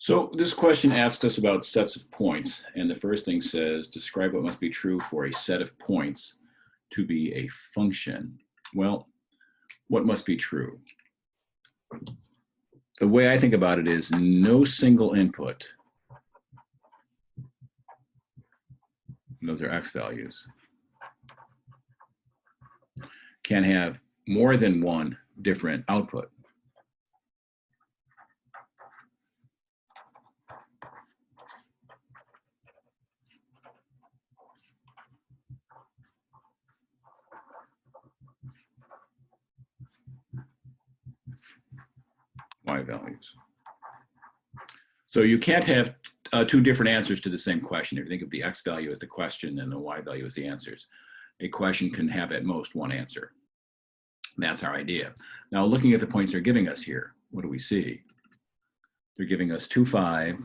So this question asks us about sets of points, and the first thing says, describe what must be true for a set of points to be a function. Well, what must be true? The way I think about it is no single input, those are x values, can have more than one different output. Y values. So you can't have two different answers to the same question. If you think of the x value as the question and the y value as the answers, a question can have at most one answer. That's our idea. Now, looking at the points they're giving us here, what do we see? They're giving us 2, 5,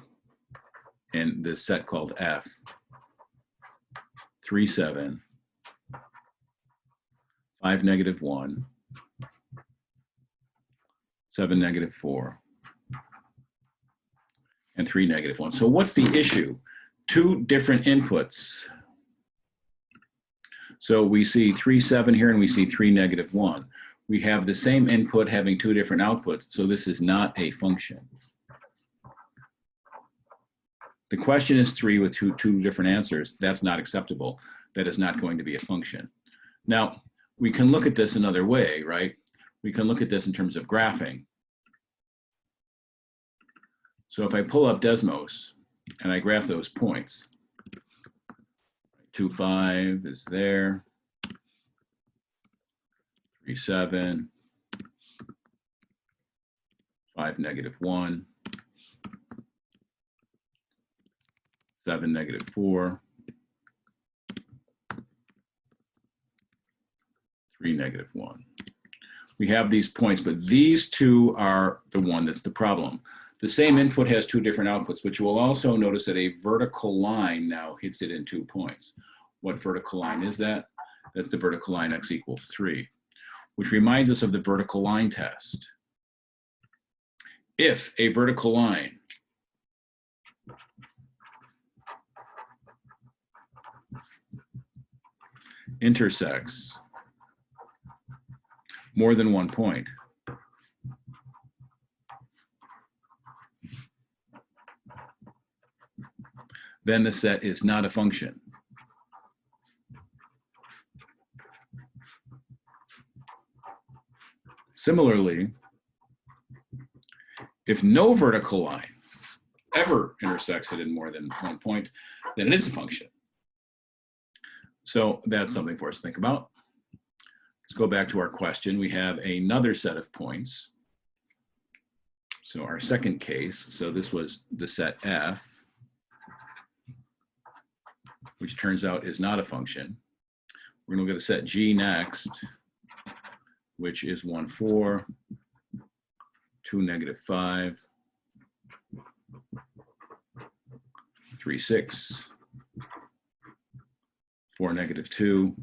and this set called F, 3, 7, 5, -1, 7, -4, and 3, -1. So what's the issue? Two different inputs. So we see 3, 7 here, and we see 3, -1. We have the same input having two different outputs, so this is not a function. The question is 3 with two different answers. That's not acceptable. That is not going to be a function. Now, we can look at this another way, right? We can look at this in terms of graphing. So if I pull up Desmos and I graph those points, 2, 5 is there, 3, 7, 5, -1, 7, -4, 3, -1. We have these points, but these two are the one that's the problem. The same input has two different outputs, but you will also notice that a vertical line now hits it in 2 points. What vertical line is that? That's the vertical line x equals 3, which reminds us of the vertical line test. If a vertical line intersects more than one point, then the set is not a function. Similarly, if no vertical line ever intersects it in more than one point, then it is a function. So that's something for us to think about. Let's go back to our question. We have another set of points. So our second case, so this was the set F, which turns out is not a function. We're going to look at the set G next, which is 1, 4, 2, -5, 3, 6, 4, -2,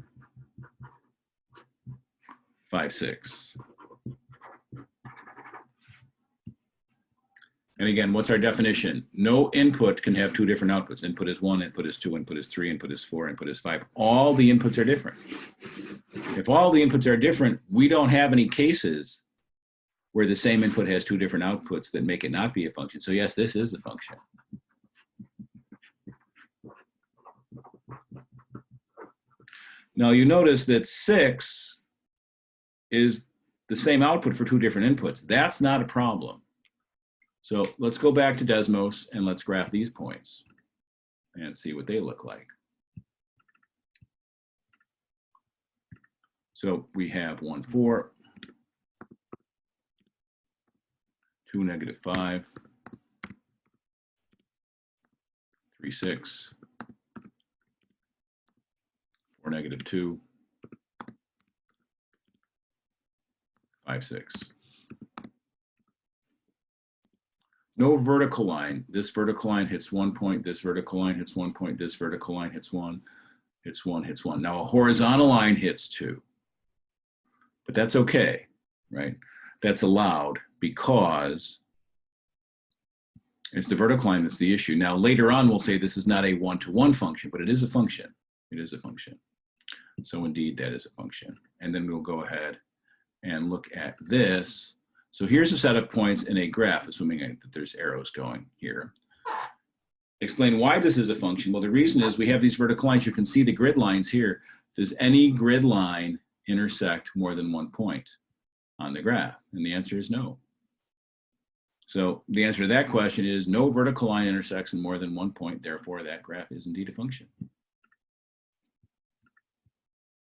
5, 6. And again, what's our definition? No input can have two different outputs. Input is 1, input is 2, input is 3, input is 4, input is 5. All the inputs are different. If all the inputs are different, we don't have any cases where the same input has two different outputs that make it not be a function. So yes, this is a function. Now you notice that 6 is the same output for two different inputs. That's not a problem. So let's go back to Desmos and let's graph these points and see what they look like. So we have 1, 4, 2, -5, 3, 6, 4, -2, 5, 6. No vertical line. This vertical line hits 1 point, this vertical line hits 1 point, this vertical line hits 1, hits 1, hits 1. Now a horizontal line hits 2. But that's okay, right? That's allowed because It's the vertical line that's the issue. Now, later on, we'll say this is not a one-to-one function, but it is a function. It is a function. So indeed, that is a function. And then we'll go ahead and look at this. So here's a set of points in a graph, assuming that there's arrows going here. Explain why this is a function. Well, the reason is we have these vertical lines. You can see the grid lines here. Does any grid line intersect more than one point on the graph? And the answer is no. So the answer to that question is no vertical line intersects in more than one point. Therefore, that graph is indeed a function.